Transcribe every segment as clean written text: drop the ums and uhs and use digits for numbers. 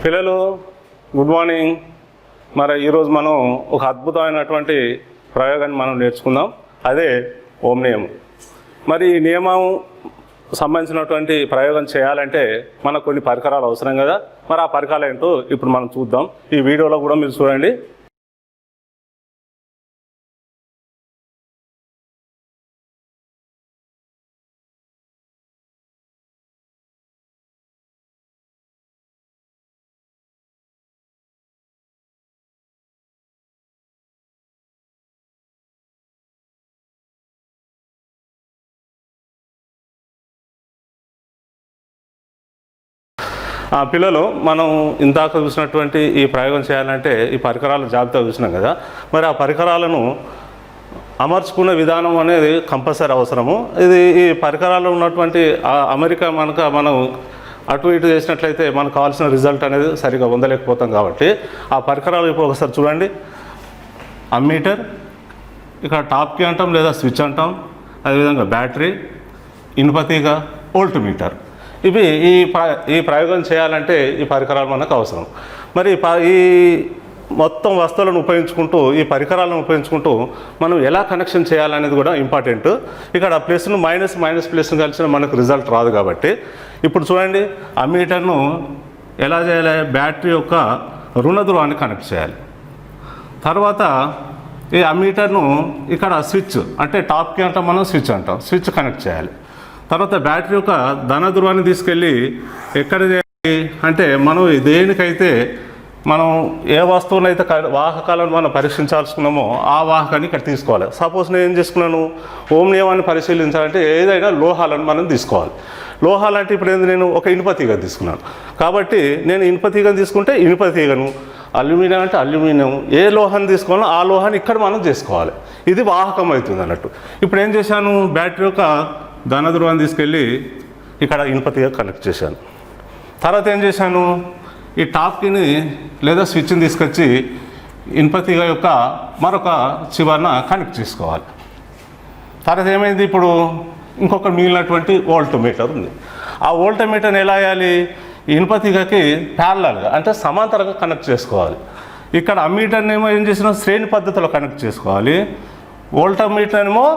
పిల్లలు good morning. మరి ఈరోజు మనం ఒక అద్భుతమైనటువంటి ప్రయోగాన్ని మనం నేర్చుకుందాం. అదే ఓం నియమం. మరి ఈ నియమం సంబంధించినటువంటి ప్రయోగం చేయాలంటే మనకు కొన్ని పరికరాలు అవసరం కదా. మరి ఆ పరికరాలు ఏంటో ఇప్పుడు మనం చూద్దాం. ఈ వీడియోలో కూడా మీరు చూడండి. పిల్లలు, మనం ఇందాక చూసినటువంటి ఈ ప్రయోగం చేయాలంటే ఈ పరికరాల జాబితా చూసినాం కదా. మరి ఆ పరికరాలను అమర్చుకునే విధానం అనేది కంపల్సరీ అవసరము. ఈ పరికరాలు ఉన్నటువంటి అమరిక మనం అటు ఇటు చేసినట్లయితే మనకు కావాల్సిన రిజల్ట్ అనేది సరిగా పొందలేకపోతాం. కాబట్టి ఆ పరికరాలు ఇప్పుడు ఒకసారి చూడండి. అమ్మీటర్, ఇక్కడ టాప్కి అంటాం లేదా స్విచ్ అంటాం, అదేవిధంగా బ్యాటరీ, ఇనుపతీగ, వోల్ట్ మీటర్. ఇవి ఈ ప్రయోగం చేయాలంటే ఈ పరికరాలు మనకు అవసరం. మరి ఈ మొత్తం వస్తువులను ఉపయోగించుకుంటూ, ఈ పరికరాలను ఉపయోగించుకుంటూ మనం ఎలా కనెక్షన్ చేయాలనేది కూడా ఇంపార్టెంట్. ఇక్కడ ప్లస్ను మైనస్ ప్లస్ను కలిసిన మనకు రిజల్ట్ రాదు. కాబట్టి ఇప్పుడు చూడండి, అమ్మీటర్ను ఎలా చేయాలి? బ్యాటరీ యొక్క రుణ ధ్రువాన్ని కనెక్ట్ చేయాలి. తర్వాత ఈ అమ్మీటర్ను ఇక్కడ స్విచ్, అంటే టాప్కి అంటాం మనం, స్విచ్ అంటాం, స్విచ్ కనెక్ట్ చేయాలి. తర్వాత బ్యాటరీ యొక్క ధన ధ్రువాన్ని తీసుకెళ్ళి ఎక్కడ చేయాలి అంటే, మనం దేనికైతే మనం ఏ వస్తువునైతే వాహకాలను మనం పరీక్షించాల్సుకున్నామో ఆ వాహకాన్ని ఇక్కడ తీసుకోవాలి. సపోజ్ నేను ఏం చేసుకున్నాను, ఓం నియమాన్ని పరిశీలించాలంటే ఏదైనా లోహాలను మనం తీసుకోవాలి. లోహాలంటే ఇప్పుడు ఏంది, నేను ఒక ఇనుపతీగ తీసుకున్నాను. కాబట్టి నేను ఇనుపతీగను తీసుకుంటే ఇనుపతీగను, అల్యూమినియం అంటే అల్యూమినియం, ఏ లోహాన్ని తీసుకోవాలో ఆ లోహాన్ని ఇక్కడ మనం చేసుకోవాలి. ఇది వాహకం అవుతుంది అన్నట్టు. ఇప్పుడు ఏం చేశాను, బ్యాటరీ యొక్క ధన ధ్రువాన్ని తీసుకెళ్ళి ఇక్కడ ఇనుపతీగ కనెక్ట్ చేశాను. తర్వాత ఏం చేశాను, ఈ టాప్కిని లేదా స్విచ్ని తీసుకొచ్చి ఇనుపతీగ యొక్క మరొక చివరన కనెక్ట్ చేసుకోవాలి. తర్వాత ఏమైంది, ఇప్పుడు ఇంకొక మిగిలినటువంటి వోల్ట్ మీటర్ ఉంది. ఆ వోల్ట్ మీటర్ని ఎలా వేయాలి, ఇనుపతీగకి ప్యారలల్గా అంటే సమాంతరంగా కనెక్ట్ చేసుకోవాలి. ఇక్కడ అమ్మీటర్ని ఏమో ఏం చేసినా శ్రేణి పద్ధతిలో కనెక్ట్ చేసుకోవాలి. వోల్టమీటర్ ఏమో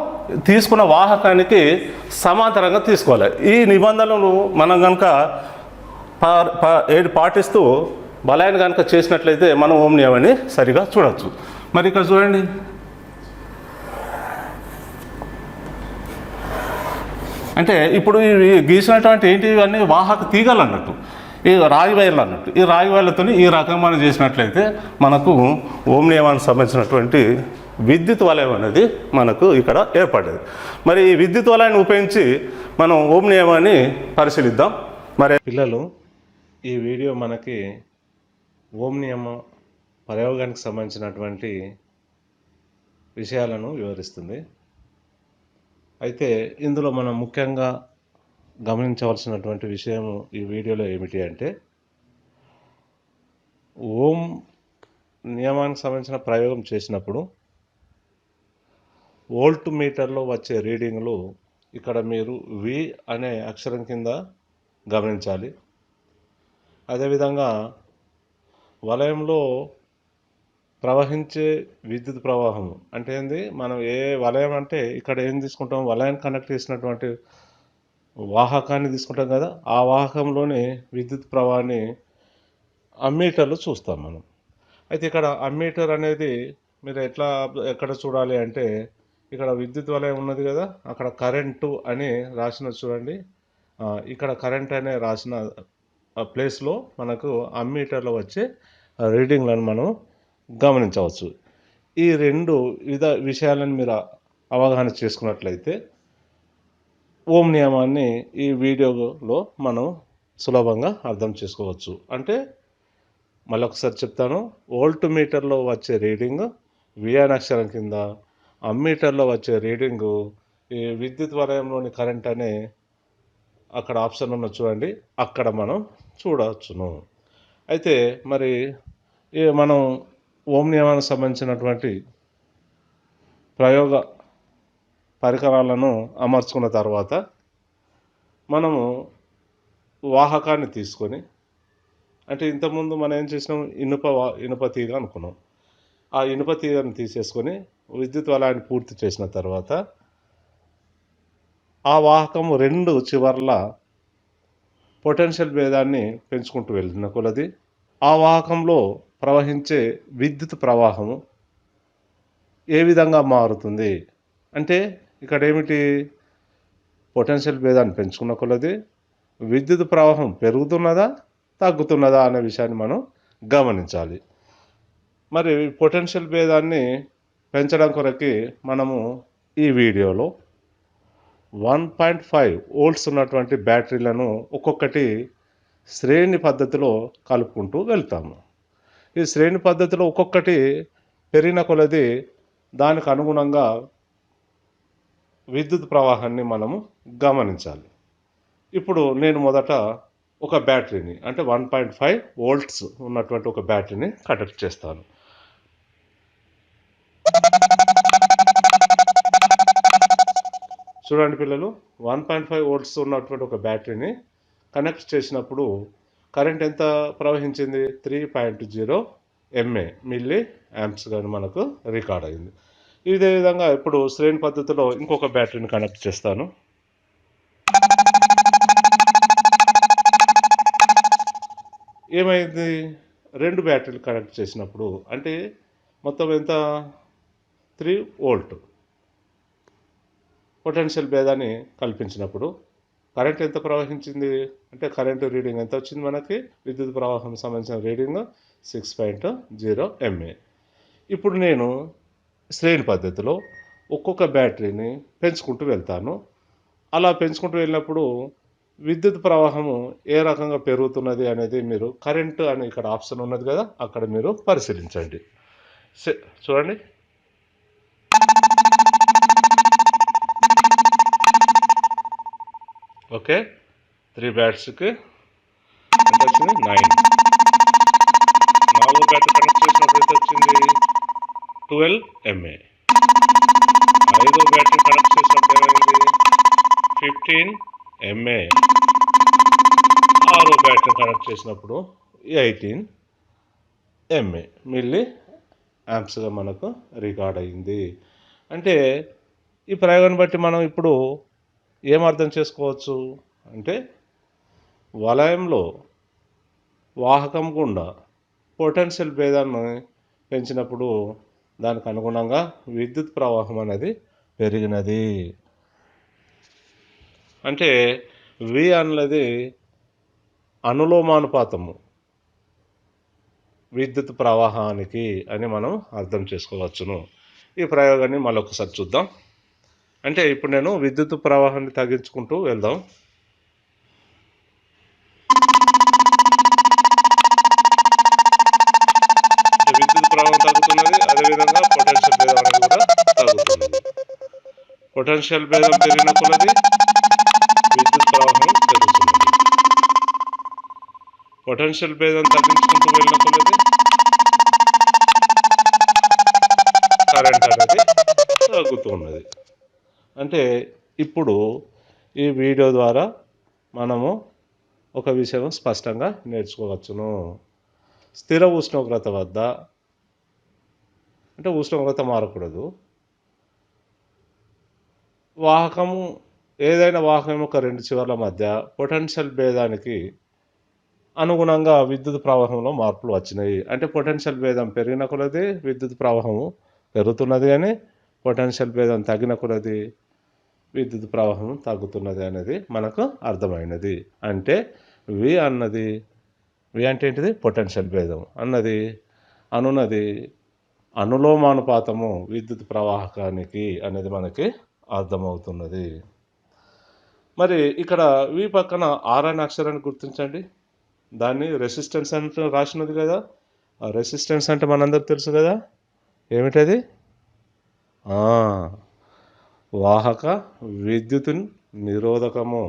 తీసుకున్న వాహకానికి సమాంతరంగా తీసుకోవాలి. ఈ నిబంధనలు మనం కనుక పాటిస్తూ బలాన్ని కనుక చేసినట్లయితే మనం ఓం నియమాన్ని సరిగా చూడవచ్చు. మరి ఇక్కడ చూడండి, అంటే ఇప్పుడు ఇవి గీసినటువంటి ఏంటి, ఇవన్నీ వాహక తీగలు అన్నట్టు, ఈ రాగి వైర్లు అన్నట్టు. ఈ రాగి వైర్లతో ఈ రకంగా మనం చేసినట్లయితే మనకు ఓం నియమానికి సంబంధించినటువంటి విద్యుత్ వలయం అనేది మనకు ఇక్కడ ఏర్పడ్డది. మరి ఈ విద్యుత్ వలయాన్ని ఉపయోగించి మనం ఓం నియమాన్ని పరిశీలిద్దాం. మరి పిల్లలు, ఈ వీడియో మనకి ఓం నియమం ప్రయోగానికి సంబంధించినటువంటి విషయాలను వివరిస్తుంది. అయితే ఇందులో మనం ముఖ్యంగా గమనించవలసినటువంటి విషయం ఈ వీడియోలో ఏమిటి అంటే, ఓం నియమానికి సంబంధించిన ప్రయోగం చేసినప్పుడు వోల్ట్ మీటర్లో వచ్చే రీడింగ్లు ఇక్కడ మీరు వి అనే అక్షరం కింద గమనించాలి. అదేవిధంగా వలయంలో ప్రవహించే విద్యుత్ ప్రవాహం అంటే ఏంది, మనం ఏ వలయం అంటే ఇక్కడ ఏం తీసుకుంటాం, వలయాన్ని కనెక్ట్ చేసినటువంటి వాహకాన్ని తీసుకుంటాం కదా, ఆ వాహకంలోని విద్యుత్ ప్రవాహాన్ని అమ్మీటర్లో చూస్తాం మనం. అయితే ఇక్కడ అమ్మీటర్ అనేది మీరు ఎక్కడ చూడాలి అంటే, ఇక్కడ విద్యుత్ వలయం ఉన్నది కదా, అక్కడ కరెంటు అని రాసిన చూడండి. ఇక్కడ కరెంట్ అనే రాసిన ప్లేస్లో మనకు అమ్మీటర్లో వచ్చే రీడింగ్లను మనం గమనించవచ్చు. ఈ రెండు విషయాలను మీరు అవగాహన చేసుకున్నట్లయితే ఓం నియమాన్ని ఈ వీడియోలో మనం సులభంగా అర్థం చేసుకోవచ్చు. అంటే మళ్ళీ ఒకసారి చెప్తాను, వోల్ట్ మీటర్లో వచ్చే రీడింగ్ వి అనే అక్షరం కింద, అమ్మీటర్లో వచ్చే రీడింగు ఈ విద్యుత్ వలయంలోని కరెంట్ అనే అక్కడ ఆప్షన్ ఉన్న చూడండి, అక్కడ మనం చూడవచ్చును. అయితే మరి మనం ఓం నియమానికి సంబంధించినటువంటి పరికరాలను అమర్చుకున్న తర్వాత మనము వాహకాన్ని తీసుకొని, అంటే ఇంతకుముందు మనం ఏం చేసినాం, ఇనుప తీగ అనుకున్నాం. ఆ ఇనుప తీగను తీసేసుకొని విద్యుత్ వలయాన్ని పూర్తి చేసిన తర్వాత ఆ వాహకము రెండు చివర్ల పొటెన్షియల్ భేదాన్ని పెంచుకుంటూ వెళ్ళిన కొలది ఆ వాహకంలో ప్రవహించే విద్యుత్ ప్రవాహము ఏ విధంగా మారుతుంది అంటే, ఇక్కడ ఏమిటి, పొటెన్షియల్ భేదాన్ని పెంచుకున్న కొలది విద్యుత్ ప్రవాహం పెరుగుతున్నదా తగ్గుతున్నదా అనే విషయాన్ని మనం గమనించాలి. మరి పొటెన్షియల్ భేదాన్ని పెంచడం కొరకి మనము ఈ వీడియోలో 1.5 వోల్ట్స్ ఉన్నటువంటి బ్యాటరీలను ఒక్కొక్కటి శ్రేణి పద్ధతిలో కలుపుకుంటూ వెళ్తాము. ఈ శ్రేణి పద్ధతిలో ఒక్కొక్కటి పెరిగిన కొలది దానికి అనుగుణంగా విద్యుత్ ప్రవాహాన్ని మనము గమనించాలి. ఇప్పుడు నేను మొదట ఒక బ్యాటరీని, అంటే 1.5 వోల్ట్స్ ఉన్నటువంటి ఒక బ్యాటరీని కనెక్ట్ చేస్తాను. చూడండి పిల్లలు, 1.5 వోల్ట్స్ ఉన్నటువంటి ఒక బ్యాటరీని కనెక్ట్ చేసినప్పుడు కరెంట్ ఎంత ప్రవహించింది, 3.0 MA మిల్లీ యాంప్స్ కానీ మనకు రికార్డ్ అయింది. ఇదే విధంగా ఇప్పుడు శ్రేణి పద్ధతిలో ఇంకొక బ్యాటరీని కనెక్ట్ చేస్తాను. ఏమైంది, రెండు బ్యాటరీలు కనెక్ట్ చేసినప్పుడు అంటే మొత్తం ఎంత, 3 వోల్ట్ పొటెన్షియల్ భేదాన్ని కల్పించినప్పుడు కరెంట్ ఎంత ప్రవహించింది అంటే, కరెంటు రీడింగ్ ఎంత వచ్చింది మనకి, విద్యుత్ ప్రవాహం సంబంధించిన రీడింగ్ 6.0 MA. ఇప్పుడు నేను శ్రేణి పద్ధతిలో ఒక్కొక్క బ్యాటరీని పెంచుకుంటూ వెళ్తాను. అలా పెంచుకుంటూ వెళ్ళినప్పుడు విద్యుత్ ప్రవాహము ఏ రకంగా పెరుగుతున్నది అనేది మీరు కరెంటు అని ఇక్కడ ఆప్షన్ ఉన్నది కదా, అక్కడ మీరు పరిశీలించండి. చూడండి, ఓకే, 3 బ్యాటరీకి ఎంత వచ్చింది, 9. 4 బ్యాటరీ కనెక్ట్ చేసినప్పుడు ఎంత వచ్చింది, 12 MA. 5 బ్యాటరీ కనెక్ట్ చేసినప్పుడు ఏమైంది, 15 MA. 6 బ్యాటరీ కనెక్ట్ చేసినప్పుడు 18 MA మిల్లీ యాంప్స్గా మనకు రికార్డ్ అయింది. అంటే ఈ ప్రయోగాన్ని బట్టి మనం ఇప్పుడు ఏం అర్థం చేసుకోవచ్చు అంటే, వలయంలో వాహకం గుండా పొటెన్షియల్ భేదాన్ని పెంచినప్పుడు దానికి అనుగుణంగా విద్యుత్ ప్రవాహం అనేది పెరిగినది. అంటే V అన్నది అనులోమానుపాతము విద్యుత్ ప్రవాహానికి అని మనం అర్థం చేసుకోవచ్చును. ఈ ప్రయోగాన్ని మళ్ళొకసారి చూద్దాం. అంటే ఇప్పుడు నేను విద్యుత్ ప్రవాహాన్ని తగ్గించుకుంటూ వెళ్దాం. విద్యుత్ ప్రవాహం తగ్గుతున్నది, అదేవిధంగా పొటెన్షియల్ భేదం అనేది కూడా తగ్గుతున్నది. పొటెన్షియల్ భేదం పెరిగిన కొలది విద్యుత్ ప్రవాహం పెరుగుతున్నది. పొటెన్షియల్ భేదం తగ్గించుకుంటూ వెళ్ళిన కొలది కరెంట్ అనేది తగ్గుతూ ఉన్నది. అంటే ఇప్పుడు ఈ వీడియో ద్వారా మనము ఒక విషయం స్పష్టంగా నేర్చుకోవచ్చును. స్థిర ఉష్ణోగ్రత వద్ద, అంటే ఉష్ణోగ్రత మారకూడదు, వాహకము ఏదైనా వాహకం యొక్క రెండు చివర్ల మధ్య పొటెన్షియల్ భేదానికి అనుగుణంగా విద్యుత్ ప్రవాహంలో మార్పులు వచ్చినాయి. అంటే పొటెన్షియల్ భేదం పెరిగిన కొలది విద్యుత్ ప్రవాహము పెరుగుతున్నది, కానీ పొటెన్షియల్ భేదం తగ్గిన కొలది విద్యుత్ ప్రవాహం తగ్గుతున్నది అనేది మనకు అర్థమైనది. అంటే V అంటే ఏంటిది, పొటెన్షియల్ భేదం అన్నది అనున్నది అనులోమానుపాతము విద్యుత్ ప్రవాహకానికి అనేది మనకి అర్థమవుతున్నది. మరి ఇక్కడ V పక్కన R అనే అక్షరాన్ని గుర్తించండి. దాన్ని రెసిస్టెన్స్ అంటే రాసినది కదా. ఆ రెసిస్టెన్స్ అంటే మనందరికి తెలుసు కదా, ఏమిటది, వాహక విద్యుత్ నిరోధకము.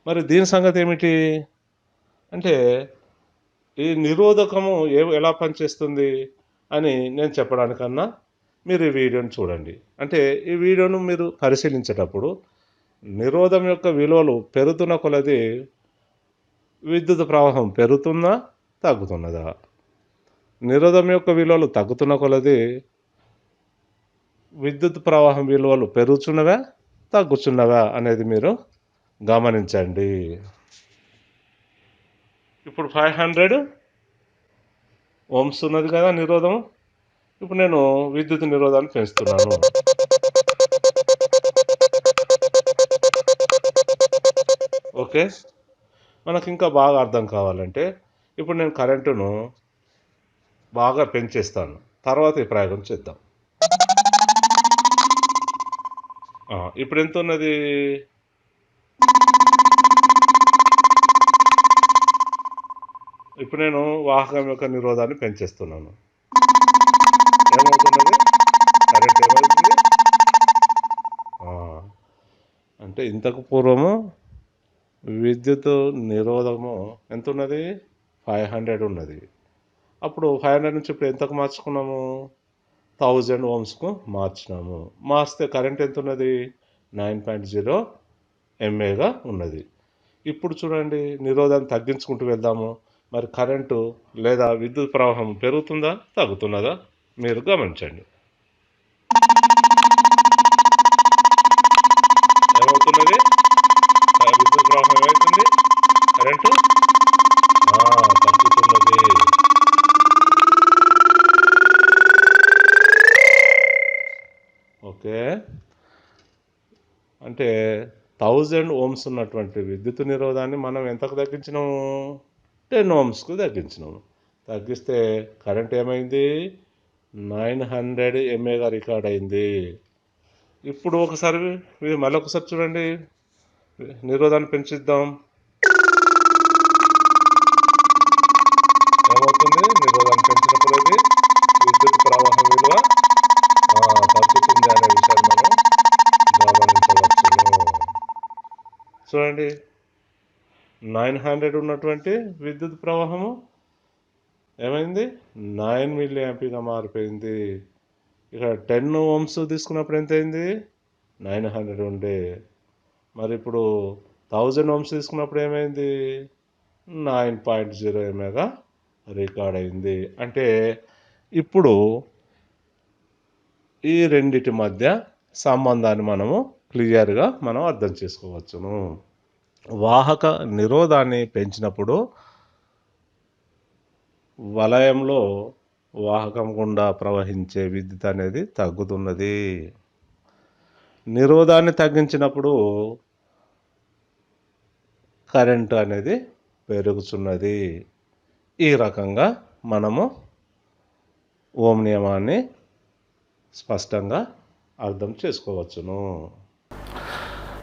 మరి దీని సంగతి ఏమిటి అంటే, ఈ నిరోధకము ఎలా పనిచేస్తుంది అని నేను చెప్పడానికన్నా మీరు ఈ వీడియోని చూడండి. అంటే ఈ వీడియోను మీరు పరిశీలించేటప్పుడు నిరోధం యొక్క విలువలు పెరుగుతున్న కొలది విద్యుత్ ప్రవాహం పెరుగుతుందా తగ్గుతున్నదా? నిరోధం యొక్క విలువలు తగ్గుతున్న కొలది విద్యుత్ ప్రవాహం విలువలు పెరుగుతున్నవా తగ్గుతున్నవా అనేది మీరు గమనించండి. ఇప్పుడు 500 ఓమ్స్ ఉన్నది కదా నిరోధం. ఇప్పుడు నేను విద్యుత్ నిరోధాన్ని పెంచుతున్నాను. ఓకే, మనకి ఇంకా బాగా అర్థం కావాలంటే ఇప్పుడు నేను కరెంటును బాగా పెంచేస్తాను. తర్వాత ఈ ప్రయోగం చేద్దాం. ఇప్పుడు ఎంత ఉన్నది? ఇప్పుడు నేను వాహకం యొక్క నిరోధాన్ని పెంచేస్తున్నాను. ఏమవుతున్నది? కరెంట్ ఏమవుతుంది? అంటే ఇంతకు పూర్వము విద్యుత్ నిరోధము ఎంత ఉన్నది? 500 ఉన్నది. అప్పుడు 500 నుంచి ఇప్పుడు ఎంతకు మార్చుకున్నాము? 1000 ఓమ్స్కు మార్చినాము. మార్చితే కరెంట్ ఎంత ఉన్నది? 9.0 ఎంఏగా ఉన్నది. ఇప్పుడు చూడండి, నిరోధాన్ని తగ్గించుకుంటూ వెళ్దాము. మరి కరెంటు లేదా విద్యుత్ ప్రవాహం పెరుగుతుందా తగ్గుతున్నదా మీరు గమనించండి. ఏమవుతున్నది? విద్యుత్ ప్రవాహం ఏమవుతుంది? కరెంటు తగ్గుతున్నది. ఓకే, అంటే 1000 ఓమ్స్ ఉన్నటువంటి విద్యుత్ నిరోధాన్ని మనం ఎంతకు తగ్గించినాము? 10 ఓమ్స్కు తగ్గించినాము. తగ్గిస్తే కరెంట్ ఏమైంది? 900 ఎంఏగా రికార్డ్ అయింది. ఇప్పుడు ఒకసారి మళ్ళీ ఒకసారి చూడండి, నిరోధాన్ని పెంచిద్దాం. ఏమవుతుంది? నిరోధాన్ని పెంచినప్పుడు అది విద్యుత్ ప్రవాహం విలువ తగ్గుతుంది అనే విషయాన్ని మనం గమనించవచ్చును. చూడండి, 900 ఉన్నటువంటి విద్యుత్ ప్రవాహము ఏమైంది? 9 మిల్లీ యాంపీగా మారిపోయింది. ఇక్కడ 10 ఓమ్స్ తీసుకున్నప్పుడు ఎంత అయింది? 900 ఉండే. మరి ఇప్పుడు 1000 ఓమ్స్ తీసుకున్నప్పుడు ఏమైంది? 9.0 ఎంఏగా రికార్డ్ అయింది. అంటే ఇప్పుడు ఈ రెండిటి మధ్య సంబంధాన్ని మనము క్లియర్గా మనం అర్థం చేసుకోవచ్చును. వాహక నిరోధాన్ని పెంచినప్పుడు వలయంలో వాహకం గుండా ప్రవహించే విద్యుత్ అనేది తగ్గుతున్నది. నిరోధాన్ని తగ్గించినప్పుడు కరెంటు అనేది పెరుగుతున్నది. ఈ రకంగా మనము ఓం నియమాన్ని స్పష్టంగా అర్థం చేసుకోవచ్చును.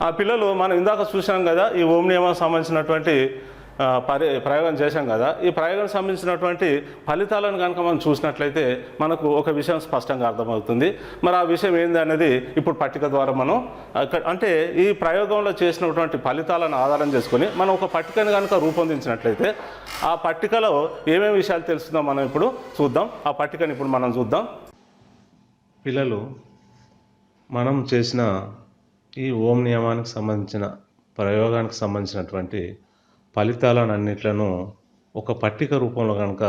ఆ పిల్లలు మనం ఇందాక చూసాం కదా, ఈ ఓం నియమానికి సంబంధించినటువంటి ప్రయోగం చేశాం కదా. ఈ ప్రయోగానికి సంబంధించినటువంటి ఫలితాలను కనుక మనం చూసినట్లయితే మనకు ఒక విషయం స్పష్టంగా అర్థమవుతుంది. మరి ఆ విషయం ఏంది అనేది ఇప్పుడు పట్టిక ద్వారా మనం అంటే ఈ ప్రయోగంలో చేసినటువంటి ఫలితాలను ఆధారం చేసుకొని మనం ఒక పట్టికను కనుక రూపొందించినట్లయితే ఆ పట్టికలో ఏమేమి విషయాలు తెలుస్తుందో మనం ఇప్పుడు చూద్దాం. ఆ పట్టికను ఇప్పుడు మనం చూద్దాం. పిల్లలు, మనం చేసిన ఈ ఓం నియమానికి సంబంధించిన ప్రయోగానికి సంబంధించినటువంటి ఫలితాలన్నిట్లను ఒక పట్టిక రూపంలో కనుక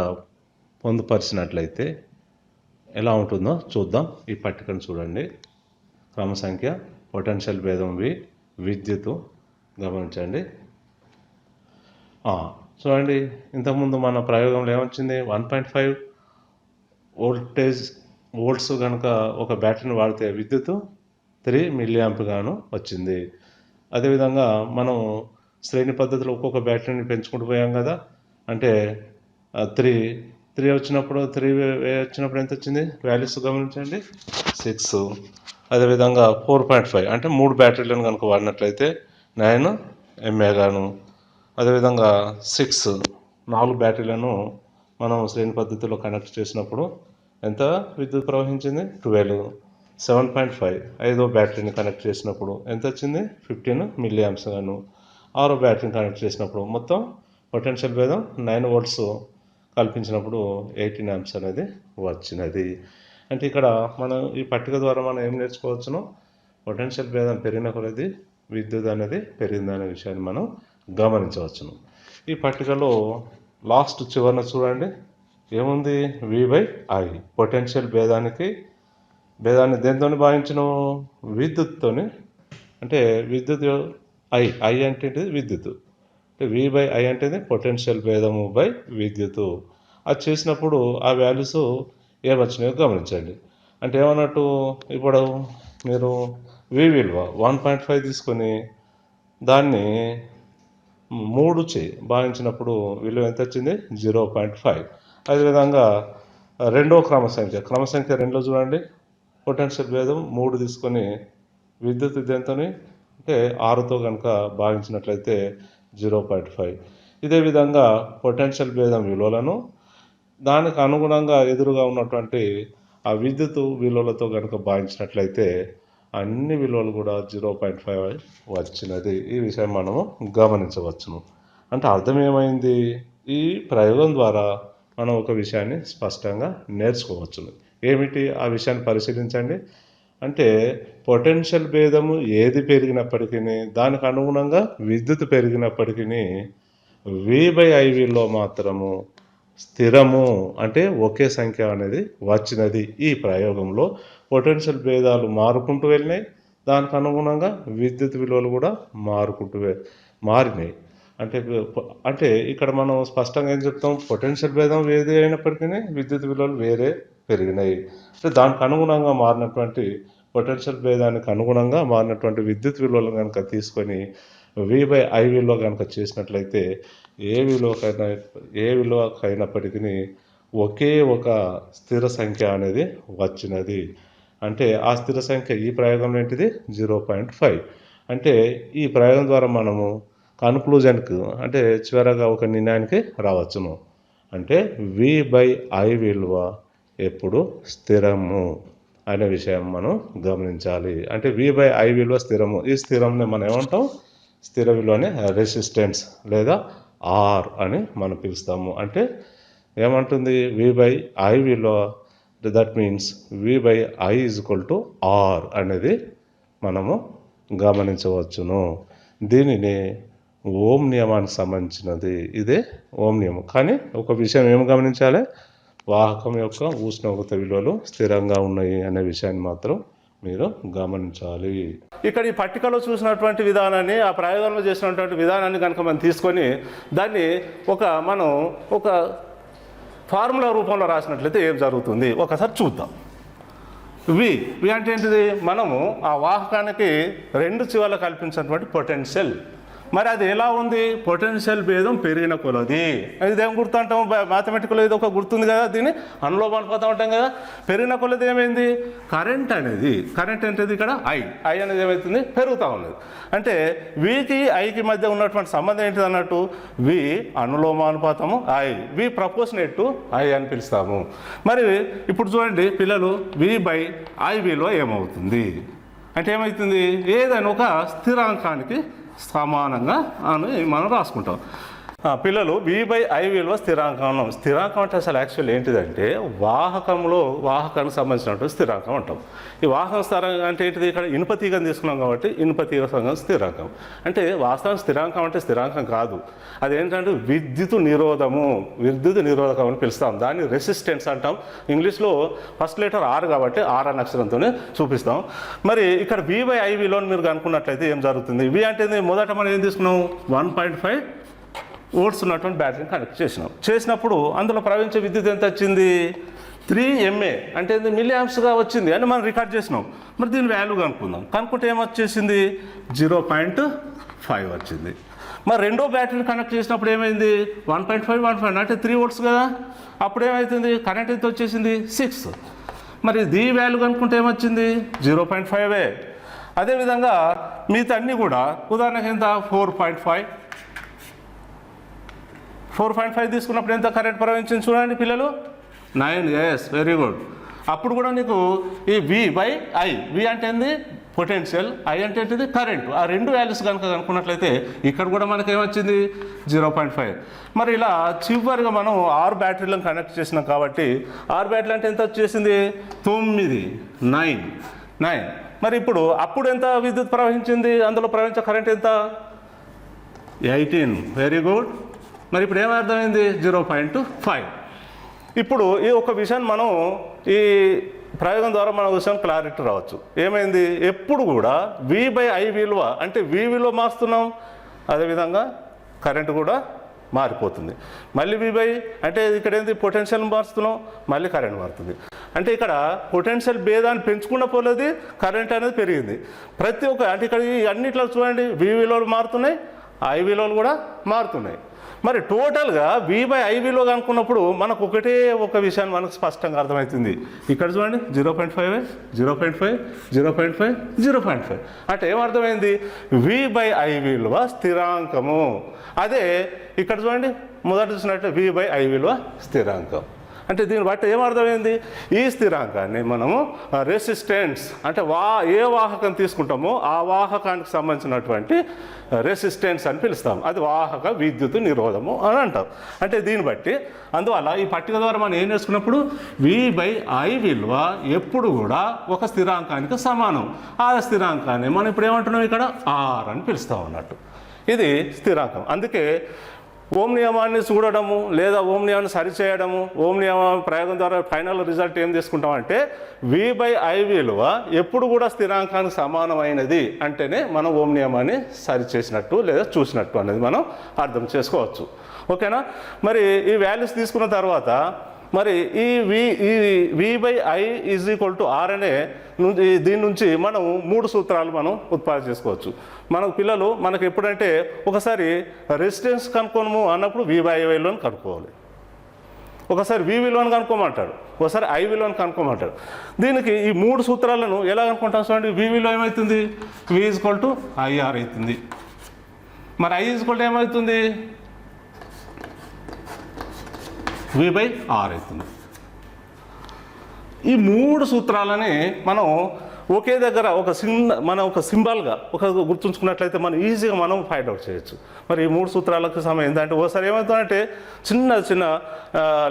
పొందుపరిచినట్లయితే ఎలా ఉంటుందో చూద్దాం. ఈ పట్టికను చూడండి. క్రమ సంఖ్య, పొటెన్షియల్ భేదం V, విద్యుత్తు గమనించండి. చూడండి, ఇంతకుముందు మన ప్రయోగంలో ఏమొచ్చింది? 1.5 వోల్ట్స్ కనుక ఒక బ్యాటరీని వాడితే విద్యుత్తు 3 మిల్లీ యాంప్ గాను వచ్చింది. అదేవిధంగా మనం శ్రేణి పద్ధతిలో ఒక్కొక్క బ్యాటరీని పెంచుకుంటూ పోయాం కదా. అంటే 3 వచ్చినప్పుడు ఎంత వచ్చింది? వాల్యూస్ గమనించండి. 6. అదేవిధంగా 4.5 అంటే 3 బ్యాటరీలను కనుక వాడినట్లయితే 9 ఎంఏ గాను. అదేవిధంగా 6 4 బ్యాటరీలను మనం శ్రేణి పద్ధతిలో కనెక్ట్ చేసినప్పుడు ఎంత విద్యుత్ ప్రవహించింది? 12. 7.5 5వ బ్యాటరీని కనెక్ట్ చేసినప్పుడు ఎంత వచ్చింది? 15 మిల్లీ యాంప్స్ గాను. 6వ బ్యాటరీని కనెక్ట్ చేసినప్పుడు మొత్తం పొటెన్షియల్ భేదం 9 వోల్ట్స్ కల్పించినప్పుడు 18 యాంప్స్ అనేది వచ్చినది. అంటే ఇక్కడ మనం ఈ పట్టిక ద్వారా మనం ఏం నేర్చుకోవచ్చును, పొటెన్షియల్ భేదం పెరిగిన కొలది విద్యుత్ అనేది పెరిగిందనే విషయాన్ని మనం గమనించవచ్చును. ఈ పట్టికలో లాస్ట్ చివరన చూడండి ఏముంది, V/I. పొటెన్షియల్ భేదాన్ని దేంతో భావించను, విద్యుత్తోని. అంటే విద్యుత్ I అంటే విద్యుత్, అంటే V/I అంటే పొటెన్షియల్ భేదము బై విద్యుత్. అది చేసినప్పుడు ఆ వాల్యూస్ ఏమొచ్చినాయో గమనించండి. అంటే ఏమన్నట్టు, ఇప్పుడు మీరు V విలువ 1.5 తీసుకొని దాన్ని 3 భావించినప్పుడు విలువ ఎంత వచ్చింది, 0.5. అదేవిధంగా రెండో క్రమసంఖ్య 2లో చూడండి, పొటెన్షియల్ భేదం 3 తీసుకొని విద్యుత్ దేంతో అంటే 6తో కనుక భావించినట్లయితే 0.5. ఇదే విధంగా పొటెన్షియల్ భేదం విలువలను దానికి అనుగుణంగా ఎదురుగా ఉన్నటువంటి ఆ విద్యుత్ విలువలతో కనుక భావించినట్లయితే అన్ని విలువలు కూడా 0.5 వచ్చినది. ఈ విషయం మనము గమనించవచ్చును. అంటే అర్థం ఏమైంది, ఈ ప్రయోగం ద్వారా మనం ఒక విషయాన్ని స్పష్టంగా నేర్చుకోవచ్చును. ఏమిటి ఆ విషయాన్ని పరిశీలించండి. అంటే పొటెన్షియల్ భేదము ఏది పెరిగినప్పటికీ దానికి అనుగుణంగా విద్యుత్ పెరిగినప్పటికీ V/I విలువ మాత్రము స్థిరము, అంటే ఒకే సంఖ్య అనేది వచ్చినది. ఈ ప్రయోగంలో పొటెన్షియల్ భేదాలు మారుకుంటూ వెళ్ళినాయి, దానికి అనుగుణంగా విద్యుత్ విలువలు కూడా మారినాయి. అంటే ఇక్కడ మనం స్పష్టంగా ఏం చెప్తాం, పొటెన్షియల్ భేదం ఏది అయినప్పటికీ విద్యుత్ విలువలు వేరే పెరిగినాయి. అంటే దానికి అనుగుణంగా మారినటువంటి పొటెన్షియల్ భేదానికి అనుగుణంగా మారినటువంటి విద్యుత్ విలువలను కనుక తీసుకొని V/I విలువ కనుక చేసినట్లయితే ఏ విలువకైనప్పటికీ ఒకే ఒక స్థిర సంఖ్య అనేది వచ్చినది. అంటే ఆ స్థిర సంఖ్య ఈ ప్రయోగంలో ఏంటిది, 0.5. అంటే ఈ ప్రయోగం ద్వారా మనము కన్క్లూజన్కు అంటే చివరగా ఒక నిర్ణయానికి రావచ్చును. అంటే V/I విలువ ఎప్పుడు స్థిరము అనే విషయం మనం గమనించాలి. అంటే V/I విలువ స్థిరము. ఈ స్థిరంని మనం ఏమంటాం, స్థిర విలువని రెసిస్టెన్స్ లేదా R అని మనం పిలుస్తాము. అంటే ఏమంటుంది, V/I విలువ, దట్ మీన్స్ V/I = R అనేది మనము గమనించవచ్చును. దీనిని ఓం నియమానికి సంబంధించినది, ఇదే ఓం నియమం. కానీ ఒక విషయం ఏమి గమనించాలి, వాహకం యొక్క ఉష్ణోగ్రత విలువలు స్థిరంగా ఉన్నాయి అనే విషయాన్ని మాత్రం మీరు గమనించాలి. ఇక్కడ ఈ పట్టికలో చూసినటువంటి విధానాన్ని, ఆ ప్రయోగంలో చేసినటువంటి విధానాన్ని కనుక మనం తీసుకొని దాన్ని మనం ఒక ఫార్ములా రూపంలో రాసినట్లయితే ఏం జరుగుతుంది ఒకసారి చూద్దాం. వి అంటే ఏంటిది, మనము ఆ వాహకానికి 2 చివర్లు కల్పించినటువంటి పొటెన్షియల్. మరి అది ఎలా ఉంది, పొటెన్షియల్ భేదం పెరిగిన కొలది. ఇదేం గుర్తు అంటాం, మ్యాథమెటికల్ ఇది ఒక గుర్తుంది కదా, దీన్ని అనులోమానుపాతం అంటాం కదా. పెరిగిన కొలది ఏమైంది, కరెంట్ ఏంటిది ఇక్కడ ఐ అనేది ఏమవుతుంది, పెరుగుతూ ఉన్నది. అంటే వికి ఐకి మధ్య ఉన్నటువంటి సంబంధం ఏంటిది అన్నట్టు, వి అనులోమానుపాతము వి ప్రపోర్షనేట్ టు ఐ అని పిలుస్తాము. మరి ఇప్పుడు చూడండి పిల్లలు, V/I విలువ ఏమవుతుంది అంటే ఏమవుతుంది, ఏదైనా ఒక స్థిరాంకానికి సమానంగా అని మనం రాసుకుంటాం. పిల్లలు V/I విలువ స్థిరాంకం అంటే అసలు యాక్చువల్ ఏంటిదంటే వాహకానికి సంబంధించినటువంటి స్థిరాంకం అంటాం. ఈ వాహకం స్థిరాంకం అంటే ఏంటిది, ఇక్కడ ఇనుప తీగని తీసుకున్నాం కాబట్టి ఇనుప తీగ స్థిరాంకం. అంటే వాస్తవం స్థిరాంకం అంటే స్థిరాంకం కాదు, అదేంటంటే విద్యుత్ నిరోధకం అని పిలుస్తాం. దాన్ని రెసిస్టెన్స్ అంటాం. ఇంగ్లీష్లో ఫస్ట్ లెటర్ R కాబట్టి R అనే అక్షరంతోనే చూపిస్తాం. మరి ఇక్కడ V/I విలువను మీరు కనుక్కున్నట్లయితే ఏం జరుగుతుంది, V అంటే మొదట మనం ఏం తీసుకున్నాం, 1.5 వోల్ట్స్ ఉన్నటువంటి బ్యాటరీని కనెక్ట్ చేసినప్పుడు అందులో ప్రవహించే విద్యుత్ ఎంత వచ్చింది, 3 mA అంటే మిల్లీ ఆంప్స్గా వచ్చింది అని మనం రికార్డ్ చేసినాం. మరి దీని వాల్యూ కనుక్కుంటే ఏమొచ్చేసింది, 0.5 వచ్చింది. మరి రెండో బ్యాటరీని కనెక్ట్ చేసినప్పుడు ఏమైంది, 1.5 అంటే 3 వోల్ట్స్ కదా, అప్పుడు ఏమవుతుంది, కరెంట్ ఎంత వచ్చేసింది, 6. మరి దీ వాల్యూ కనుక్కుంటే ఏమొచ్చింది, 0.5. అదేవిధంగా మిగతా అన్నీ కూడా ఉదాహరణకి ఎంత, 4.5 తీసుకున్నప్పుడు ఎంత కరెంట్ ప్రవహించింది చూడండి పిల్లలు, 9. Very good. అప్పుడు కూడా నీకు ఈ V/I, V అంటే ఏంది, పొటెన్షియల్, ఐ అంటే ఏంటిది కరెంటు. ఆ రెండు వాల్యూస్ కనుక కనుక్కున్నట్లయితే ఇక్కడ కూడా మనకి ఏమొచ్చింది 0.5. మరి ఇలా చివరిగా మనం 6 బ్యాటరీలను కనెక్ట్ చేసినాం కాబట్టి 6 బ్యాటరీలు అంటే ఎంత వచ్చేసింది 9. మరి ఇప్పుడు అప్పుడు ఎంత విద్యుత్ ప్రవహించింది, అందులో ప్రవహించే కరెంట్ ఎంత 18. Very good. మరి ఇప్పుడు ఏమర్థమైంది 0.5. ఇప్పుడు ఈ ఒక విషయాన్ని మనం ఈ ప్రయోగం ద్వారా మన విషయం క్లారిటీ రావచ్చు. ఏమైంది, ఎప్పుడు కూడా V/I విలువ అంటే V విలువ మారుస్తున్నాం, అదేవిధంగా కరెంటు కూడా మారిపోతుంది. మళ్ళీ V/I అంటే ఇక్కడ ఏంది పొటెన్షియల్ మారుస్తున్నాం, మళ్ళీ కరెంట్ మారుతుంది. అంటే ఇక్కడ పొటెన్షియల్ భేదాన్ని పెంచుకున్న పోలేదు కరెంట్ అనేది పెరిగింది. ప్రతి ఒక్క అంటే ఇక్కడ ఈ అన్నిట్లో చూడండి V విలువలు మారుతున్నాయి, I విలువలు కూడా మారుతున్నాయి. మరి టోటల్గా V/I విలువ అనుకున్నప్పుడు మనకు ఒకటే ఒక విషయాన్ని మనకు స్పష్టంగా అర్థమవుతుంది. ఇక్కడ చూడండి 0.5 అంటే ఏమర్థమైంది, V/I విలువ స్థిరాంకము. అదే ఇక్కడ చూడండి మొదట చూసినట్టు V/I విలువ స్థిరాంకం. అంటే దీన్ని బట్టి ఏమర్థమైంది, ఈ స్థిరాంకాన్ని మనము రెసిస్టెన్స్ అంటే ఏ వాహకం తీసుకుంటామో ఆ వాహకానికి సంబంధించినటువంటి రెసిస్టెన్స్ అని పిలుస్తాం. అది వాహక విద్యుత్ నిరోధము అని అంటాం. అంటే దీన్ని బట్టి అందువల్ల ఈ పట్టిక ద్వారా మనం ఏం చేసుకున్నప్పుడు V/I విలువ ఎప్పుడు కూడా ఒక స్థిరాంకానికి సమానం. ఆ స్థిరాంకాన్ని మనం ఇప్పుడు ఏమంటున్నాం ఇక్కడ R అని పిలుస్తాం అన్నట్టు. ఇది స్థిరాంకం. అందుకే ఓం నియమాన్ని చూడడము లేదా ఓం నియమాన్ని సరిచేయడము, ఓం నియమ ప్రయోగం ద్వారా ఫైనల్ రిజల్ట్ ఏం తీసుకుంటామంటే V/I విలువ ఎప్పుడు కూడా స్థిరాంకానికి సమానమైనది అంటేనే మనం ఓం నియమాన్ని సరిచేసినట్టు లేదా చూసినట్టు అనేది మనం అర్థం చేసుకోవచ్చు. ఓకేనా. మరి ఈ వాల్యూస్ తీసుకున్న తర్వాత మరి ఈ V/I = R అనే దీని నుంచి మనం 3 సూత్రాలు మనం ఉత్పత్తి చేసుకోవచ్చు. మన పిల్లలు మనకు ఎప్పుడంటే ఒకసారి రెసిస్టెన్స్ కనుక్కోము అన్నప్పుడు V/I విలువను కనుక్కోవాలి, ఒకసారి V విలువను కనుక్కోమంటాడు, ఒకసారి I విలువను కనుక్కోమంటాడు. దీనికి ఈ 3 సూత్రాలను ఎలా కనుక్కుంటాం చూడండి. V విలువ ఏమవుతుంది, V = IR అవుతుంది. మరి I = ఏమవుతుంది, V/R అవుతుంది. ఈ 3 సూత్రాలని మనం ఒకే దగ్గర ఒక సింబల్గా గుర్తుంచుకున్నట్లయితే మనం ఈజీగా మనం ఫైండ్ అవుట్ చేయొచ్చు. మరి ఈ 3 సూత్రాలకు సమయం ఏంటంటే ఒకసారి ఏమవుతుందంటే చిన్న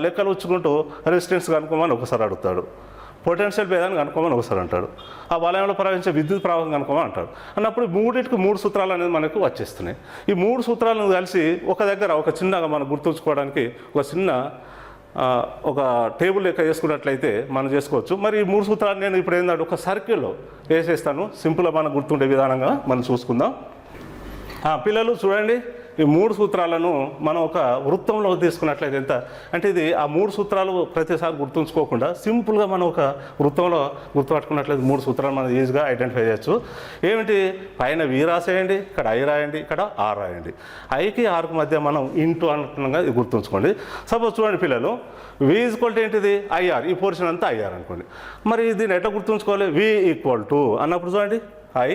లెక్కలు వచ్చుకుంటూ రెసిస్టెన్స్ కనుక్కోమని ఒకసారి అడుగుతాడు, పొటెన్షియల్ భేదాన్ని కనుక్కోమని ఒకసారి అంటాడు, ఆ వలయంలో ప్రవహించే విద్యుత్ ప్రవాహం కనుక్కోమని అంటాడు. అన్నప్పుడు 3 సూత్రాలు అనేది మనకు వచ్చేస్తున్నాయి. ఈ 3 సూత్రాలను కలిసి ఒక దగ్గర ఒక చిన్నగా మనం గుర్తుంచుకోవడానికి ఒక టేబుల్ లెక్క చేసుకున్నట్లయితే మనం చేసుకోవచ్చు. మరి ఈ 3 సూత్రాలు నేను ఇప్పుడు ఏంటంటే ఒక సర్కిల్లో వేసేస్తాను, సింపుల్గా మనకు గుర్తుండే విధానంగా మనం చూసుకుందాం. పిల్లలు చూడండి, ఈ 3 సూత్రాలను మనం ఒక వృత్తంలో తీసుకున్నట్లయితే ఎంత అంటే ఇది ఆ 3 సూత్రాలు ప్రతిసారి గుర్తుంచుకోకుండా సింపుల్గా మనం ఒక వృత్తంలో గుర్తుపట్టుకున్నట్లయితే 3 సూత్రాలు మనం ఈజీగా ఐడెంటిఫై చేయొచ్చు. ఏమిటి, పైన V రాసేయండి, ఇక్కడ I రాయండి, ఇక్కడ R రాయండి. ఐకి ఆర్కి మధ్య మనం ఇంటూ అనుకున్నాగా ఇది గుర్తుంచుకోండి. సపోజ్ చూడండి పిల్లలు, V = ఏంటిది IR, ఈ పోర్షన్ అంతా IR అనుకోండి. మరి దీన్ని ఎట్లా గుర్తుంచుకోవాలి, V = అన్నప్పుడు చూడండి I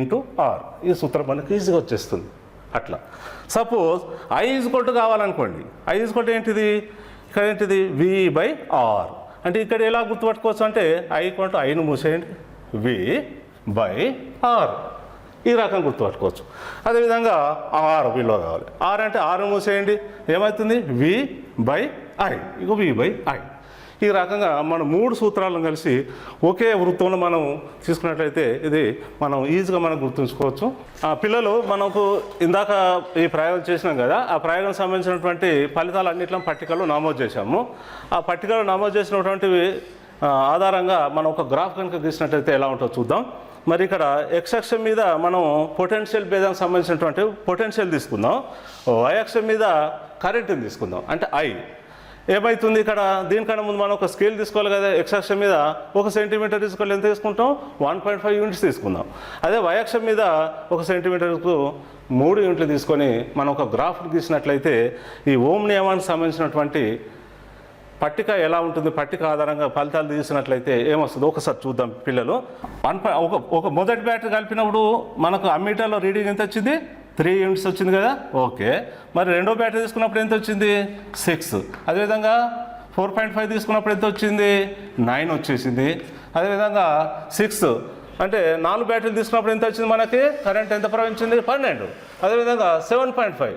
× R, ఈ సూత్రం మనకి ఈజీగా వచ్చేస్తుంది. అట్లా సపోజ్ I = కావాలనుకోండి, I = ఏంటిది, ఇక్కడ ఏంటిది V/R. అంటే ఇక్కడ ఎలా గుర్తుపట్టుకోవచ్చు అంటే Iను మూసేయండి, V/R ఈ రకంగా గుర్తుపట్టుకోవచ్చు. అదేవిధంగా R విలువ కావాలి, R అంటే R మూసేయండి, ఏమవుతుంది V/I, ఇక V/I. ఈ రకంగా మనం 3 సూత్రాలను కలిసి ఒకే వృత్తంలో మనం తీసుకున్నట్లయితే ఇది మనం ఈజీగా మనం గుర్తుంచుకోవచ్చు. పిల్లలు మనకు ఇందాక ఈ ప్రయోగం చేసినాం కదా, ఆ ప్రయోగం సంబంధించినటువంటి ఫలితాలు అన్నింటిలో పట్టికలో నమోదు చేశాము. ఆ పట్టికలో నమోదు చేసినటువంటివి ఆధారంగా మనం ఒక గ్రాఫ్ కనుక గీసినట్లయితే ఎలా ఉంటుందో చూద్దాం. మరి ఇక్కడ X అక్షం మీద మనం పొటెన్షియల్ భేదానికి సంబంధించినటువంటి పొటెన్షియల్ తీసుకుందాం, Y అక్షం మీద కరెంట్ని తీసుకుందాం అంటే I. ఏమవుతుంది, ఇక్కడ దీనికన్నా ముందు మనం ఒక స్కేల్ తీసుకోవాలి కదా. X అక్షం మీద 1 సెంటీమీటర్ తీసుకోవాలి, ఎంత తీసుకుంటాం 1.5 యూనిట్స్ తీసుకుందాం. అదే Y అక్షం మీద 1 సెంటీమీటర్కు 3 యూనిట్లు తీసుకొని మనం ఒక గ్రాఫ్ గీసినట్లయితే ఈ ఓం నియమానికి సంబంధించినటువంటి పట్టిక ఎలా ఉంటుంది, పట్టిక ఆధారంగా ఫలితాలు తీసినట్లయితే ఏమొస్తుందో ఒకసారి చూద్దాం పిల్లలు. ఒక మొదటి బ్యాటరీ కలిపినప్పుడు మనకు అమ్మీటర్లో రీడింగ్ ఎంత వచ్చింది, 3 యూనిట్స్ వచ్చింది కదా. ఓకే, మరి రెండో బ్యాటరీ తీసుకున్నప్పుడు ఎంత వచ్చింది 6. అదేవిధంగా 4.5 తీసుకున్నప్పుడు ఎంత వచ్చింది 9 వచ్చేసింది. అదేవిధంగా 6 అంటే 4 బ్యాటరీలు తీసుకున్నప్పుడు ఎంత వచ్చింది మనకి కరెంట్ ఎంత ప్రవహించింది 12. అదేవిధంగా 7.5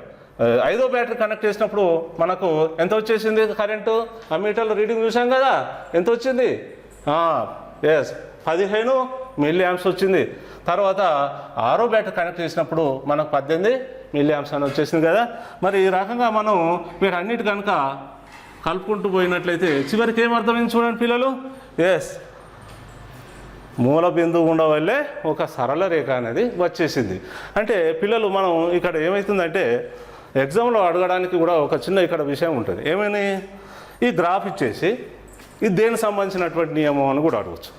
5వ బ్యాటరీ కనెక్ట్ చేసినప్పుడు మనకు ఎంత వచ్చేసింది కరెంటు ఆ మీటర్లో రీడింగ్ చూసాం కదా ఎంత వచ్చింది ఎస్ 15 మిల్లీ యాంప్స్ వచ్చింది. తర్వాత 6వ బ్యాటరీ కనెక్ట్ చేసినప్పుడు మనకు 18 మిల్లీ యాంప్స్ అని వచ్చేసింది కదా. మరి ఈ రకంగా మనం మీరు అన్నిటి కనుక కలుపుకుంటూ పోయినట్లయితే చివరికి ఏమర్థమైంది చూడండి పిల్లలు. ఎస్ మూల బిందువు గుండా వల్లే ఒక సరళ రేఖ అనేది వచ్చేసింది. అంటే పిల్లలు మనం ఇక్కడ ఏమవుతుందంటే ఎగ్జామ్లో అడగడానికి కూడా ఒక చిన్న ఇక్కడ విషయం ఉంటుంది. ఏమని ఈ గ్రాఫ్ ఇచ్చేసి ఇది దేనికి సంబంధించినటువంటి నియమం అని కూడా అడగచ్చు.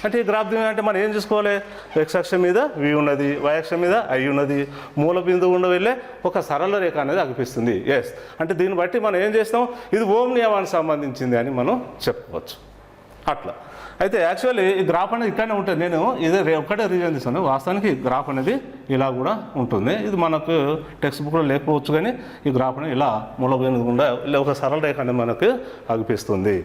అంటే ఈ గ్రాఫ్ అంటే మనం ఏం చూసుకోవాలి, ఎక్స్ అక్షం మీద వి ఉన్నది, వై అక్షం మీద ఐ ఉన్నది, మూల బిందువు గుండా వెళ్ళే ఒక సరళ రేఖ అనేది అనిపిస్తుంది. ఎస్ అంటే దీన్ని బట్టి మనం ఏం చేస్తాం, ఇది ఓం నియమానికి సంబంధించింది అని మనం చెప్పుకోవచ్చు. అట్లా అయితే యాక్చువల్లీ ఈ గ్రాఫ్ అనేది ఇక్కడనే ఉంటుంది. నేను ఇదే ఒక్కటే రీజన్ తీస్తాను. వాస్తవానికి గ్రాఫ్ అనేది ఇలా కూడా ఉంటుంది. ఇది మనకు టెక్స్ట్ బుక్లో లేకపోవచ్చు, కానీ ఈ గ్రాఫ్ అనేది ఇలా మూల బిందువు గుండా ఒక సరళ రేఖ అనేది మనకు అనిపిస్తుంది.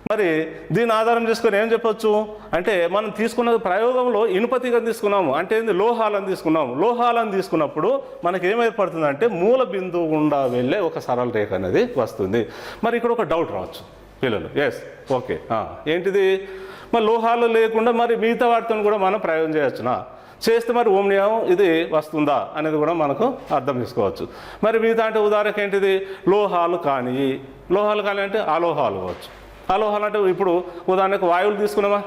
మరి దీని ఆధారం చేసుకొని ఏం చెప్పొచ్చు అంటే మనం తీసుకున్న ప్రయోగంలో ఇనుపతీగను తీసుకున్నాము, అంటే ఏంది లోహాలను తీసుకున్నాము. లోహాలను తీసుకున్నప్పుడు మనకి ఏం ఏర్పడుతుందంటే మూల బిందువు గుండా వెళ్ళే ఒక సరళ రేఖ అనేది వస్తుంది. మరి ఇక్కడ ఒక డౌట్ రావచ్చు పిల్లలు. ఎస్ ఓకే ఏంటిది, మరి లోహాలు లేకుండా మరి మిగతా వాటితో కూడా మనం ప్రయోగం చేయొచ్చునా, చేస్తే మరి ఓం నియమం ఇది వస్తుందా అనేది కూడా మనకు అర్థం చేసుకోవచ్చు. మరి మిగతా అంటే ఉదాహరణకు ఏంటిది, లోహాలు కానీ అంటే అలోహాలు కావచ్చు. అలోహాలు అంటే ఇప్పుడు ఉదాహరణకు వాయువులు తీసుకున్నామా,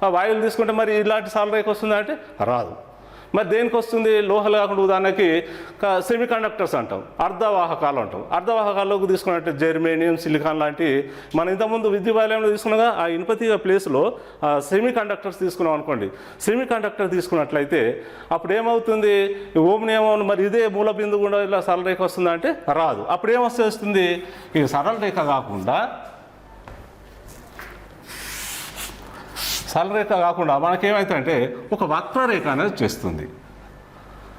ఆ వాయువులు తీసుకుంటే మరి ఇలాంటి సరళ రేఖ వస్తుందా అంటే రాదు. మరి దేనికి వస్తుంది, లోహాలు కాకుండా ఉదాహరణకి సెమీ కండక్టర్స్ అంటాం, అర్ధవాహకాలు అంటాం. అర్ధవాహకాల్లోకి తీసుకున్నట్టు జెర్మేనియం, సిలికాన్ లాంటి మనం ఇంతకుముందు విద్యువాలయంలో తీసుకున్నగా ఆ ఇనుపతీగ ప్లేస్లో సెమీ కండక్టర్స్ తీసుకున్నాం అనుకోండి. సెమీ కండక్టర్ తీసుకున్నట్లయితే అప్పుడు ఏమవుతుంది, ఓం నియమం మరి ఇదే మూల బిందువు గుండా ఇలా సరళ రేఖ వస్తుందా అంటే రాదు. అప్పుడు ఏమొస్తుంది, ఈ సరళ రేఖ కాకుండా సరళరేఖ కాకుండా మనకేమవుతుందంటే ఒక వక్రరేఖ అనేది వచ్చేస్తుంది.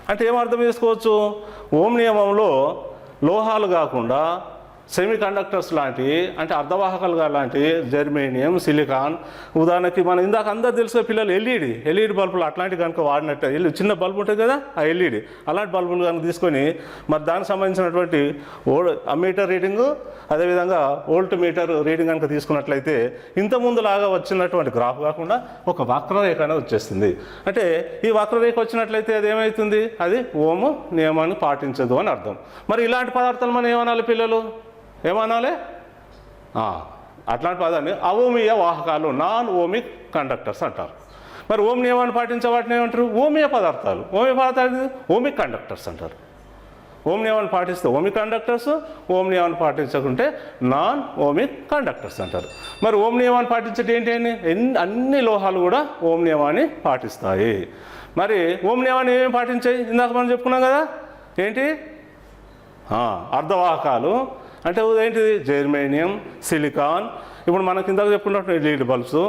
అంటే ఏమర్థం చేసుకోవచ్చు, ఓం నియమంలో లోహాలు కాకుండా సెమీ కండక్టర్స్ లాంటి అంటే అర్ధవాహకాలు లాంటి జెర్మేనియం, సిలికాన్, ఉదాహరణకి మనం ఇందాక అందరు తెలుసు పిల్లలు ఎల్ఈడి బల్బులు అట్లాంటివి కనుక వాడినట్టు చిన్న బల్బు ఉంటుంది కదా ఆ ఎల్ఈడి, అలాంటి బల్బులు కనుక తీసుకొని మరి దానికి సంబంధించినటువంటి అమ్మీటర్ రీడింగు అదేవిధంగా వోల్ట్ మీటర్ రీడింగ్ కనుక తీసుకున్నట్లయితే ఇంతకుముందులాగా వచ్చినటువంటి గ్రాఫ్ కాకుండా ఒక వక్రరేఖ అనేది వచ్చేస్తుంది. అంటే ఈ వక్రరేఖ వచ్చినట్లయితే అది ఏమవుతుంది, అది ఓము నియమాన్ని పాటించదు అని అర్థం. మరి ఇలాంటి పదార్థాలు మనం ఏమనాలి పిల్లలు, ఏమనాలి, అట్లాంటి పదాన్ని అవోమీయ వాహకాలు, నాన్ ఓమిక్ కండక్టర్స్ అంటారు. మరి ఓం నియమాన్ని పాటించే వాటిని ఏమంటారు, ఓమీయ పదార్థాలు. ఓమీయ పదార్థాలు ఓమిక్ కండక్టర్స్ అంటారు. ఓం నియమాన్ని పాటిస్తే ఓమిక్ కండక్టర్స్, ఓం నియమాన్ని పాటించకుంటే నాన్ ఓమిక్ కండక్టర్స్ అంటారు. మరి ఓం నియమాన్ని పాటించేటి ఏంటి అని అన్ని లోహాలు కూడా ఓం నియమాన్ని పాటిస్తాయి. మరి ఓం నియమాన్ని ఏమేమి పాటించాయి ఇందాక మనం చెప్పుకున్నాం కదా, ఏంటి అర్ధవాహకాలు అంటే ఏంటిది జెర్మేనియం, సిలికాన్, ఇప్పుడు మనకి ఇందాక చెప్పుకున్నట్టు ఎల్ఈడి బల్బ్స్,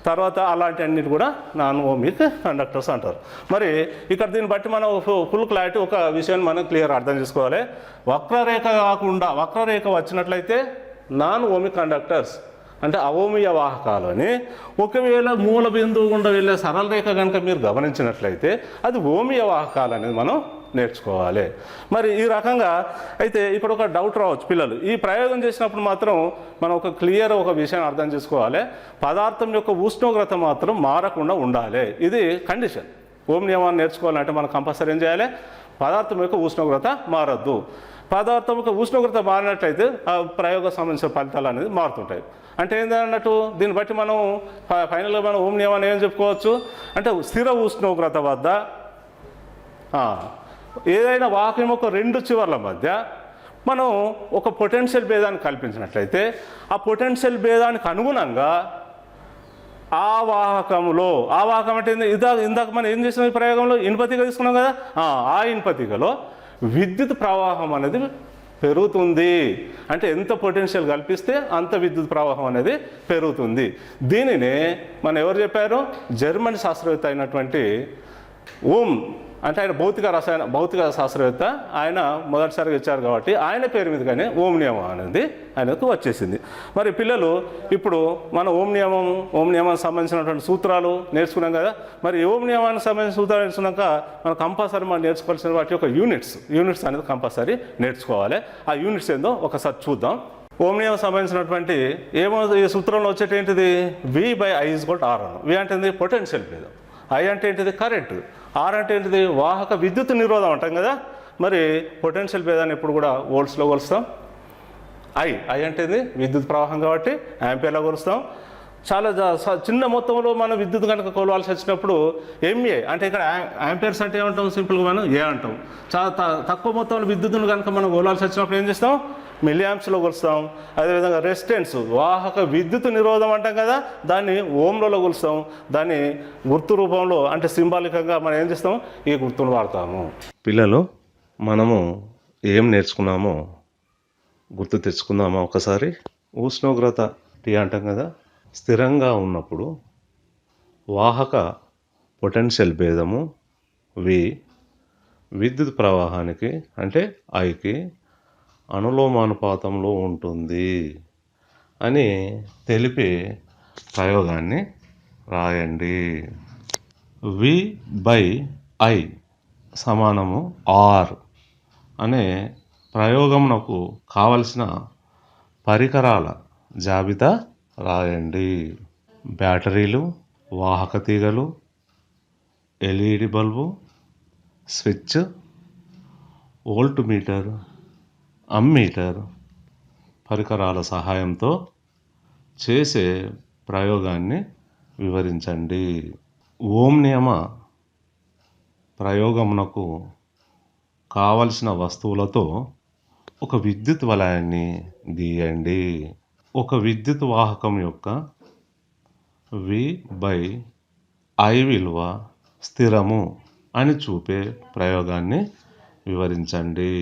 తర్వాత అలాంటి అన్నిటి కూడా నాన్ ఓమిక్ కండక్టర్స్ అంటారు. మరి ఇక్కడ దీన్ని బట్టి మనం ఫుల్ క్లారిటీ ఒక విషయాన్ని మనం క్లియర్ అర్థం చేసుకోవాలి. వక్రరేఖ కాకుండా వక్రరేఖ వచ్చినట్లయితే నాన్ ఓమిక్ కండక్టర్స్ అంటే అవోమీయ వాహకాలు అని. ఒకవేళ మూల బిందువు గుండా వెళ్ళే సరళ రేఖ కనుక మీరు గమనించినట్లయితే అది ఓమీయ వాహకాలు అనేది మనం నేర్చుకోవాలి. మరి ఈ రకంగా అయితే ఇక్కడ ఒక డౌట్ రావచ్చు పిల్లలు, ఈ ప్రయోగం చేసినప్పుడు మాత్రం మనం ఒక క్లియర్ ఒక విషయాన్ని అర్థం చేసుకోవాలి, పదార్థం యొక్క ఉష్ణోగ్రత మాత్రం మారకుండా ఉండాలి. ఇది కండిషన్. ఓం నియమాన్ని నేర్చుకోవాలంటే మనం కంపల్సరీ ఏం చేయాలి, పదార్థం యొక్క ఉష్ణోగ్రత మారద్దు. పదార్థం యొక్క ఉష్ణోగ్రత మారినట్లయితే ఆ ప్రయోగ సంబంధించిన ఫలితాలు అనేది మారుతుంటాయి. అంటే ఏంటన్నట్టు దీన్ని బట్టి మనం ఫైనల్గా మనం ఓం నియమాన్ని ఏం చెప్పుకోవచ్చు అంటే స్థిర ఉష్ణోగ్రత వద్ద ఏదైనా వాహకం యొక్క రెండు చివర్ల మధ్య మనం ఒక పొటెన్షియల్ భేదాన్ని కల్పించినట్లయితే ఆ పొటెన్షియల్ భేదానికి అనుగుణంగా ఆ వాహకం అంటే ఇందాక మనం ఏం చేసిన ఈ ప్రయోగంలో ఇనుపతీగ తీసుకున్నాం కదా, ఆ ఇనుపతీగలో విద్యుత్ ప్రవాహం అనేది పెరుగుతుంది. అంటే ఎంత పొటెన్షియల్ కల్పిస్తే అంత విద్యుత్ ప్రవాహం అనేది పెరుగుతుంది. దీనినే మనం ఎవరు చెప్పారు, జర్మన్ శాస్త్రవేత్త అయినటువంటి అంటే ఆయన భౌతిక శాస్త్రవేత్త, ఆయన మొదటిసారిగా ఇచ్చారు కాబట్టి ఆయన పేరు మీదగానే ఓం నియమం అనేది ఆయనకు వచ్చేసింది. మరి పిల్లలు ఇప్పుడు మన ఓం నియమానికి సంబంధించినటువంటి సూత్రాలు నేర్చుకున్నాం కదా. మరి ఓం నియమానికి సంబంధించిన సూత్రాలు నేర్చుకున్నాక మనం కంపల్సరీ మనం నేర్చుకోవాల్సిన వాటి యొక్క యూనిట్స్ అనేది కంపల్సరీ నేర్చుకోవాలి. ఆ యూనిట్స్ ఏందో ఒకసారి చూద్దాం. ఓం నియమం సంబంధించినటువంటి ఈ సూత్రంలో వచ్చేటి ఏంటిది, V/I = R అను. V అంటే పొటెన్షియల్ భేదం, I అంటే ఏంటిది కరెంట్, R అంటే ఏంటిది వాహక విద్యుత్ నిరోధం అంటాం కదా. మరి పొటెన్షియల్ భేదాన్ని ఎప్పుడు కూడా వోల్ట్స్లో కొలుస్తాం. I అంటే విద్యుత్ ప్రవాహం కాబట్టి యాంపియర్లో కొలుస్తాం. చాలా చిన్న మొత్తంలో మనం విద్యుత్ కనుక కొలవాల్సి వచ్చినప్పుడు MA అంటే ఇక్కడ యాంపియర్స్ అంటే ఏమంటాం, సింపుల్గా మనం ఏ అంటాం. చాలా తక్కువ మొత్తంలో విద్యుత్తును కనుక మనం కొలవాల్సి వచ్చినప్పుడు ఏం చేస్తాం, మిల్లీ యాంప్స్లో కొలుస్తాం. అదేవిధంగా రెసిస్టెన్స్ వాహక విద్యుత్ నిరోధం అంటాం కదా, దాన్ని ఓంలలో కొలుస్తాం. దాన్ని గుర్తు రూపంలో అంటే సింబాలికంగా మనం ఏం చేస్తాం, ఈ గుర్తును వాడతాము. పిల్లలు మనము ఏం నేర్చుకున్నామో గుర్తు తెచ్చుకుందామా ఒకసారి. ఉష్ణోగ్రత T అంటాం కదా, స్థిరంగా ఉన్నప్పుడు వాహక పొటెన్షియల్ భేదము V విద్యుత్ ప్రవాహానికి అంటే Iకి అనులోమానుపాతంలో ఉంటుంది అని తెలిపే ప్రయోగాన్ని రాయండి. V/I సమానము R అనే ప్రయోగమునకు కావలసిన పరికరాల జాబితా రాయండి. బ్యాటరీలు, వాహక తీగలు, LED bulb, switch, volt meter, ammeter పరికరాల సహాయంతో చేసే ప్రయోగాన్ని వివరించండి. ఓం నియమ ప్రయోగమునకు కావలసిన వస్తువులతో ఒక విద్యుత్ వలయాన్ని గీయండి. ఒక విద్యుత్ వాహకం యొక్క V/I విలువ స్థిరము అని చూపే ప్రయోగాన్ని వివరించండి.